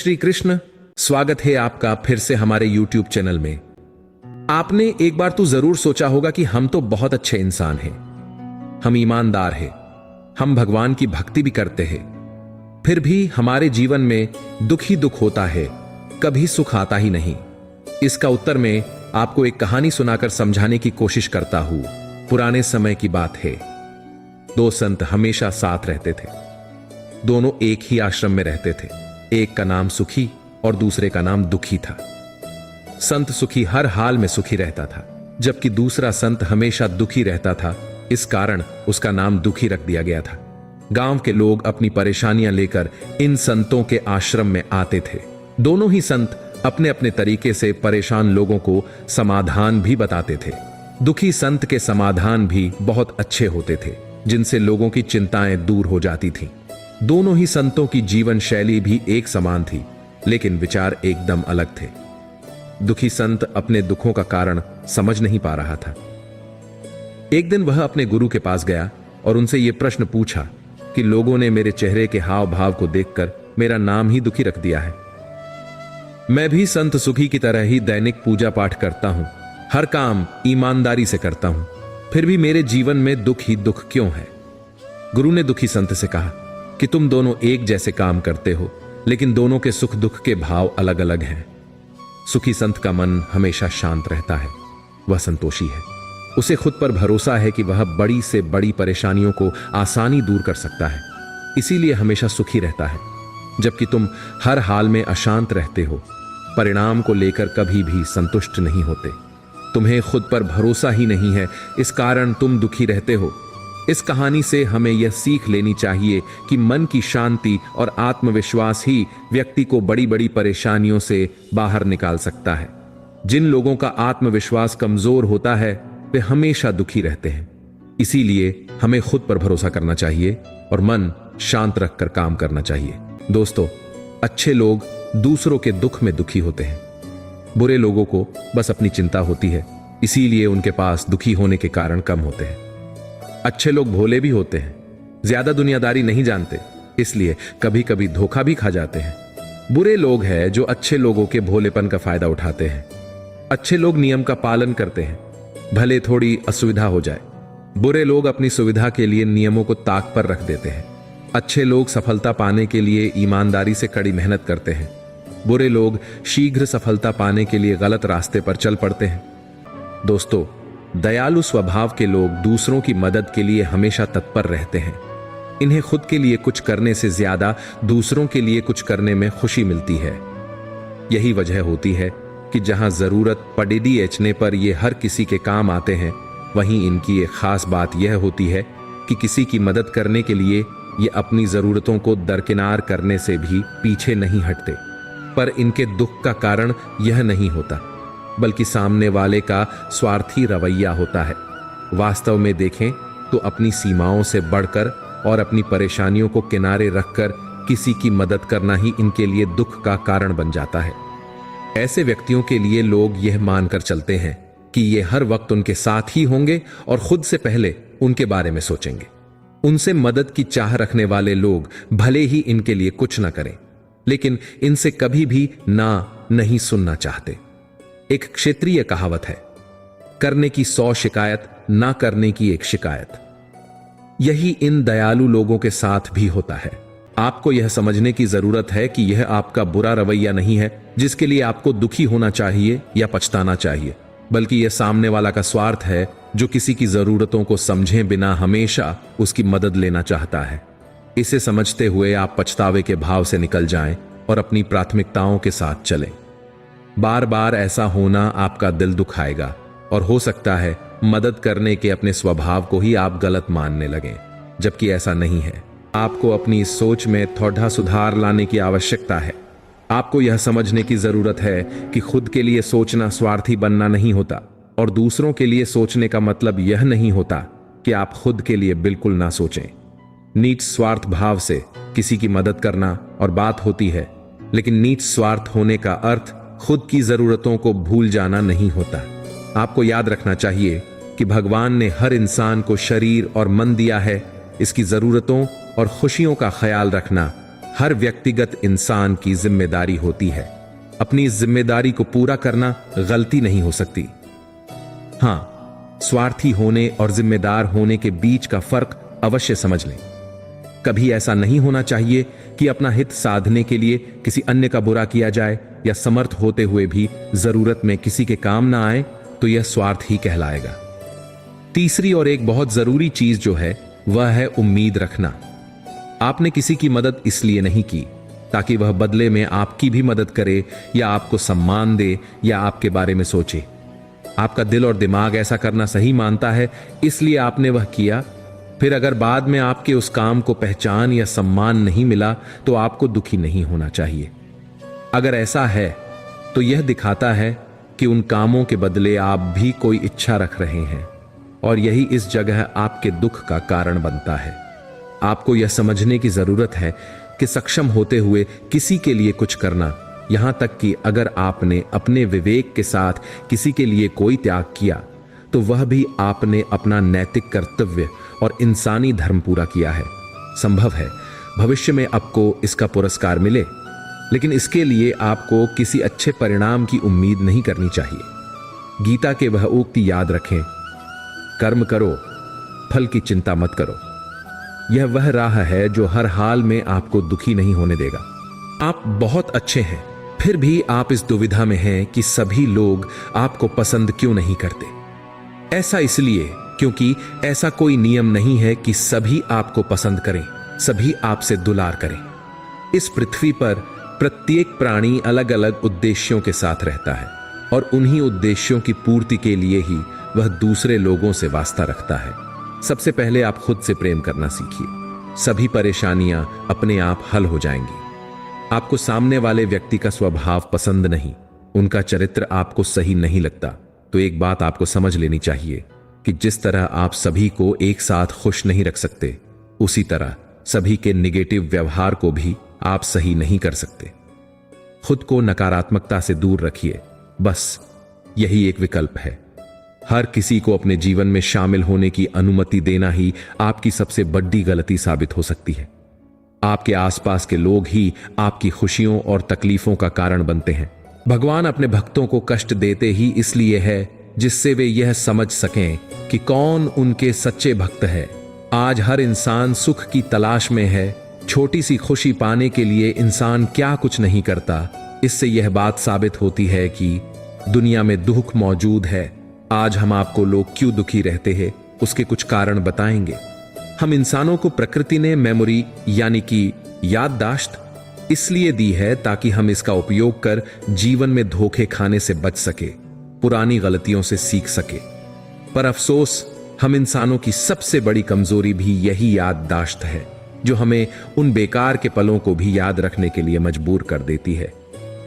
श्री कृष्ण, स्वागत है आपका फिर से हमारे YouTube चैनल में। आपने एक बार तो जरूर सोचा होगा कि हम तो बहुत अच्छे इंसान हैं, हम ईमानदार हैं, हम भगवान की भक्ति भी करते हैं, फिर भी हमारे जीवन में दुख ही दुख होता है, कभी सुख आता ही नहीं। इसका उत्तर मैं आपको एक कहानी सुनाकर समझाने की कोशिश करता हूं। पुराने समय की बात है। दो संत हमेशा साथ रहते थे। दोनों एक ही आश्रम में रहते थे। एक का नाम सुखी और दूसरे का नाम दुखी था। संत सुखी हर हाल में सुखी रहता था, जबकि दूसरा संत हमेशा दुखी रहता था। इस कारण उसका नाम दुखी रख दिया गया था। गांव के लोग अपनी परेशानियां लेकर इन संतों के आश्रम में आते थे। दोनों ही संत अपने अपने तरीके से परेशान लोगों को समाधान भी बताते थे। दुखी संत के समाधान भी बहुत अच्छे होते थे, जिनसे लोगों की चिंताएं दूर हो जाती थीं। दोनों ही संतों की जीवन शैली भी एक समान थी, लेकिन विचार एकदम अलग थे। दुखी संत अपने दुखों का कारण समझ नहीं पा रहा था। एक दिन वह अपने गुरु के पास गया और उनसे यह प्रश्न पूछा कि लोगों ने मेरे चेहरे के हाव भाव को देखकर मेरा नाम ही दुखी रख दिया है। मैं भी संत सुखी की तरह ही दैनिक पूजा पाठ करता हूं, हर काम ईमानदारी से करता हूं, फिर भी मेरे जीवन में दुख ही दुख क्यों है? गुरु ने दुखी संत से कहा कि तुम दोनों एक जैसे काम करते हो, लेकिन दोनों के सुख दुख के भाव अलग अलग हैं। सुखी संत का मन हमेशा शांत रहता है, वह संतोषी है। उसे खुद पर भरोसा है कि वह बड़ी से बड़ी परेशानियों को आसानी दूर कर सकता है, इसीलिए हमेशा सुखी रहता है। जबकि तुम हर हाल में अशांत रहते हो, परिणाम को लेकर कभी भी संतुष्ट नहीं होते। तुम्हें खुद पर भरोसा ही नहीं है, इस कारण तुम दुखी रहते हो। इस कहानी से हमें यह सीख लेनी चाहिए कि मन की शांति और आत्मविश्वास ही व्यक्ति को बड़ी बड़ी परेशानियों से बाहर निकाल सकता है। जिन लोगों का आत्मविश्वास कमजोर होता है वे हमेशा दुखी रहते हैं। इसीलिए हमें खुद पर भरोसा करना चाहिए और मन शांत रखकर काम करना चाहिए। दोस्तों, अच्छे लोग दूसरों के दुख में दुखी होते हैं। बुरे लोगों को बस अपनी चिंता होती है, इसीलिए उनके पास दुखी होने के कारण कम होते हैं। अच्छे लोग भोले भी होते हैं, ज्यादा दुनियादारी नहीं जानते, इसलिए कभी कभी धोखा भी खा जाते हैं। बुरे लोग हैं जो अच्छे लोगों के भोलेपन का फायदा उठाते हैं। अच्छे लोग नियम का पालन करते हैं, भले थोड़ी असुविधा हो जाए। बुरे लोग अपनी सुविधा के लिए नियमों को ताक पर रख देते हैं। अच्छे लोग सफलता पाने के लिए ईमानदारी से कड़ी मेहनत करते हैं। बुरे लोग शीघ्र सफलता पाने के लिए गलत रास्ते पर चल पड़ते हैं। दोस्तों, दयालु स्वभाव के लोग दूसरों की मदद के लिए हमेशा तत्पर रहते हैं। इन्हें खुद के लिए कुछ करने से ज्यादा दूसरों के लिए कुछ करने में खुशी मिलती है। यही वजह होती है कि जहां जरूरत पड़ेगी एचने पर ये हर किसी के काम आते हैं, वहीं इनकी एक खास बात यह होती है कि किसी की मदद करने के लिए ये अपनी जरूरतों को दरकिनार करने से भी पीछे नहीं हटते। पर इनके दुख का कारण यह नहीं होता, बल्कि सामने वाले का स्वार्थी रवैया होता है। वास्तव में देखें तो अपनी सीमाओं से बढ़कर और अपनी परेशानियों को किनारे रखकर किसी की मदद करना ही इनके लिए दुख का कारण बन जाता है। ऐसे व्यक्तियों के लिए लोग यह मानकर चलते हैं कि ये हर वक्त उनके साथ ही होंगे और खुद से पहले उनके बारे में सोचेंगे। उनसे मदद की चाह रखने वाले लोग भले ही इनके लिए कुछ ना करें, लेकिन इनसे कभी भी ना नहीं सुनना चाहते। एक क्षेत्रीय कहावत है, करने की 100 शिकायत, ना करने की एक शिकायत। यही इन दयालु लोगों के साथ भी होता है। आपको यह समझने की जरूरत है कि यह आपका बुरा रवैया नहीं है जिसके लिए आपको दुखी होना चाहिए या पछताना चाहिए, बल्कि यह सामने वाला का स्वार्थ है जो किसी की जरूरतों को समझे बिना हमेशा उसकी मदद लेना चाहता है। इसे समझते हुए आप पछतावे के भाव से निकल जाएं और अपनी प्राथमिकताओं के साथ चलें। बार बार ऐसा होना आपका दिल दुखाएगा और हो सकता है मदद करने के अपने स्वभाव को ही आप गलत मानने लगें, जबकि ऐसा नहीं है। आपको अपनी इस सोच में थोड़ा सुधार लाने की आवश्यकता है। आपको यह समझने की जरूरत है कि खुद के लिए सोचना स्वार्थी बनना नहीं होता, और दूसरों के लिए सोचने का मतलब यह नहीं होता कि आप खुद के लिए बिल्कुल ना सोचें। नीच स्वार्थ भाव से किसी की मदद करना और बात होती है, लेकिन नीच स्वार्थ होने का अर्थ खुद की जरूरतों को भूल जाना नहीं होता। आपको याद रखना चाहिए कि भगवान ने हर इंसान को शरीर और मन दिया है। इसकी जरूरतों और खुशियों का ख्याल रखना हर व्यक्तिगत इंसान की जिम्मेदारी होती है। अपनी इस जिम्मेदारी को पूरा करना गलती नहीं हो सकती। हां, स्वार्थी होने और जिम्मेदार होने के बीच का फर्क अवश्य समझ लें। कभी ऐसा नहीं होना चाहिए कि अपना हित साधने के लिए किसी अन्य का बुरा किया जाए, या समर्थ होते हुए भी जरूरत में किसी के काम ना आए तो यह स्वार्थ ही कहलाएगा। तीसरी और एक बहुत जरूरी चीज जो है वह है उम्मीद रखना। आपने किसी की मदद इसलिए नहीं की ताकि वह बदले में आपकी भी मदद करे, या आपको सम्मान दे, या आपके बारे में सोचे। आपका दिल और दिमाग ऐसा करना सही मानता है, इसलिए आपने वह किया। फिर अगर बाद में आपके उस काम को पहचान या सम्मान नहीं मिला तो आपको दुखी नहीं होना चाहिए। अगर ऐसा है तो यह दिखाता है कि उन कामों के बदले आप भी कोई इच्छा रख रहे हैं, और यही इस जगह आपके दुख का कारण बनता है। आपको यह समझने की जरूरत है कि सक्षम होते हुए किसी के लिए कुछ करना, यहां तक कि अगर आपने अपने विवेक के साथ किसी के लिए कोई त्याग किया तो वह भी आपने अपना नैतिक कर्तव्य और इंसानी धर्म पूरा किया है। संभव है भविष्य में आपको इसका पुरस्कार मिले, लेकिन इसके लिए आपको किसी अच्छे परिणाम की उम्मीद नहीं करनी चाहिए। गीता के वह उक्ति याद रखें, कर्म करो, फल की चिंता मत करो। यह वह राह है जो हर हाल में आपको दुखी नहीं होने देगा। आप बहुत अच्छे हैं, फिर भी आप इस दुविधा में हैं कि सभी लोग आपको पसंद क्यों नहीं करते। ऐसा इसलिए क्योंकि ऐसा कोई नियम नहीं है कि सभी आपको पसंद करें, सभी आपसे दुलार करें। इस पृथ्वी पर प्रत्येक प्राणी अलग अलग उद्देश्यों के साथ रहता है, और उन्हीं उद्देश्यों की पूर्ति के लिए ही वह दूसरे लोगों से वास्ता रखता है। सबसे पहले आप खुद से प्रेम करना सीखिए। सभी परेशानियां अपने आप हल हो जाएंगी। आपको सामने वाले व्यक्ति का स्वभाव पसंद नहीं, उनका चरित्र आपको सही नहीं लगता, तो एक बात आपको समझ लेनी चाहिए कि जिस तरह आप सभी को एक साथ खुश नहीं रख सकते, उसी तरह सभी के निगेटिव व्यवहार को भी आप सही नहीं कर सकते। खुद को नकारात्मकता से दूर रखिए, बस यही एक विकल्प है। हर किसी को अपने जीवन में शामिल होने की अनुमति देना ही आपकी सबसे बड़ी गलती साबित हो सकती है। आपके आसपास के लोग ही आपकी खुशियों और तकलीफों का कारण बनते हैं। भगवान अपने भक्तों को कष्ट देते ही इसलिए है जिससे वे यह समझ सकें कि कौन उनके सच्चे भक्त है। आज हर इंसान सुख की तलाश में है। छोटी सी खुशी पाने के लिए इंसान क्या कुछ नहीं करता। इससे यह बात साबित होती है कि दुनिया में दुख मौजूद है। आज हम आपको लोग क्यों दुखी रहते हैं उसके कुछ कारण बताएंगे। हम इंसानों को प्रकृति ने मेमोरी यानी कि याददाश्त इसलिए दी है ताकि हम इसका उपयोग कर जीवन में धोखे खाने से बच सके, पुरानी गलतियों से सीख सके। पर अफसोस हम इंसानों की सबसे बड़ी कमजोरी भी यही याददाश्त है, जो हमें उन बेकार के पलों को भी याद रखने के लिए मजबूर कर देती है,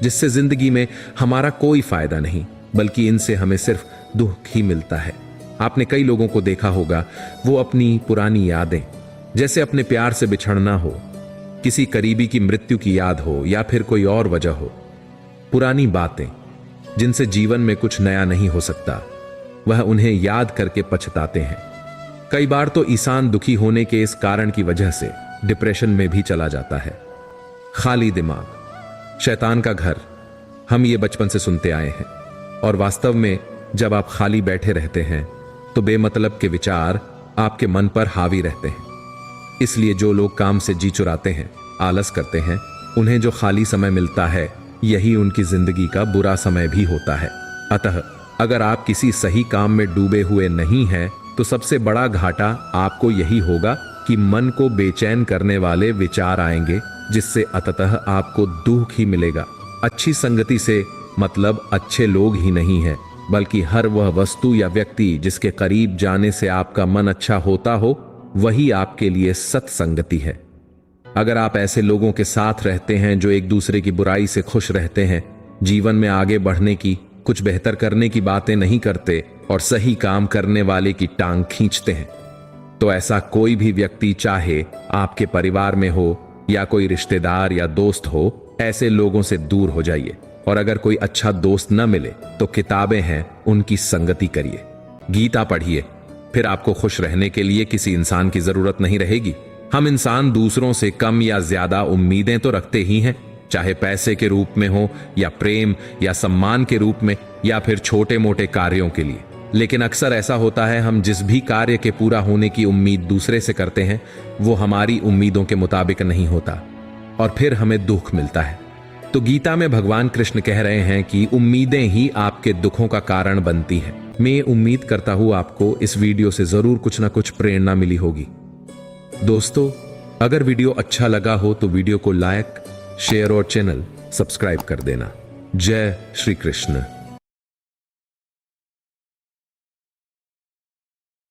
जिससे जिंदगी में हमारा कोई फायदा नहीं, बल्कि इनसे हमें सिर्फ दुख ही मिलता है। आपने कई लोगों को देखा होगा, वो अपनी पुरानी यादें, जैसे अपने प्यार से बिछड़ना हो, किसी करीबी की मृत्यु की याद हो, या फिर कोई और वजह हो, पुरानी बातें जिनसे जीवन में कुछ नया नहीं हो सकता, वह उन्हें याद करके पछताते हैं। कई बार तो इंसान दुखी होने के इस कारण की वजह से डिप्रेशन में भी चला जाता है। खाली दिमाग शैतान का घर, हम ये बचपन से सुनते आए हैं, और वास्तव में जब आप खाली बैठे रहते हैं तो बेमतलब के विचार आपके मन पर हावी रहते हैं। इसलिए जो लोग काम से जी चुराते हैं, आलस करते हैं, उन्हें जो खाली समय मिलता है यही उनकी जिंदगी का बुरा समय भी होता है। अतः अगर आप किसी सही काम में डूबे हुए नहीं हैं तो सबसे बड़ा घाटा आपको यही होगा कि मन को बेचैन करने वाले विचार आएंगे, जिससे अंततः आपको दुख ही मिलेगा। अच्छी संगति से मतलब अच्छे लोग ही नहीं है, बल्कि हर वह वस्तु या व्यक्ति जिसके करीब जाने से आपका मन अच्छा होता हो, वही आपके लिए सत्संगति है। अगर आप ऐसे लोगों के साथ रहते हैं जो एक दूसरे की बुराई से खुश रहते हैं, जीवन में आगे बढ़ने की, कुछ बेहतर करने की बातें नहीं करते और सही काम करने वाले की टांग खींचते हैं, तो ऐसा कोई भी व्यक्ति, चाहे आपके परिवार में हो या कोई रिश्तेदार या दोस्त हो, ऐसे लोगों से दूर हो जाइए। और अगर कोई अच्छा दोस्त न मिले तो किताबें हैं, उनकी संगति करिए, गीता पढ़िए, फिर आपको खुश रहने के लिए किसी इंसान की जरूरत नहीं रहेगी। हम इंसान दूसरों से कम या ज्यादा उम्मीदें तो रखते ही हैं, चाहे पैसे के रूप में हो या प्रेम या सम्मान के रूप में या फिर छोटे मोटे कार्यों के लिए। लेकिन अक्सर ऐसा होता है, हम जिस भी कार्य के पूरा होने की उम्मीद दूसरे से करते हैं वो हमारी उम्मीदों के मुताबिक नहीं होता और फिर हमें दुख मिलता है। तो गीता में भगवान कृष्ण कह रहे हैं कि उम्मीदें ही आपके दुखों का कारण बनती हैं। मैं उम्मीद करता हूं आपको इस वीडियो से जरूर कुछ ना कुछ प्रेरणा मिली होगी। दोस्तों, अगर वीडियो अच्छा लगा हो तो वीडियो को लाइक, शेयर और चैनल सब्सक्राइब कर देना। जय श्री कृष्ण।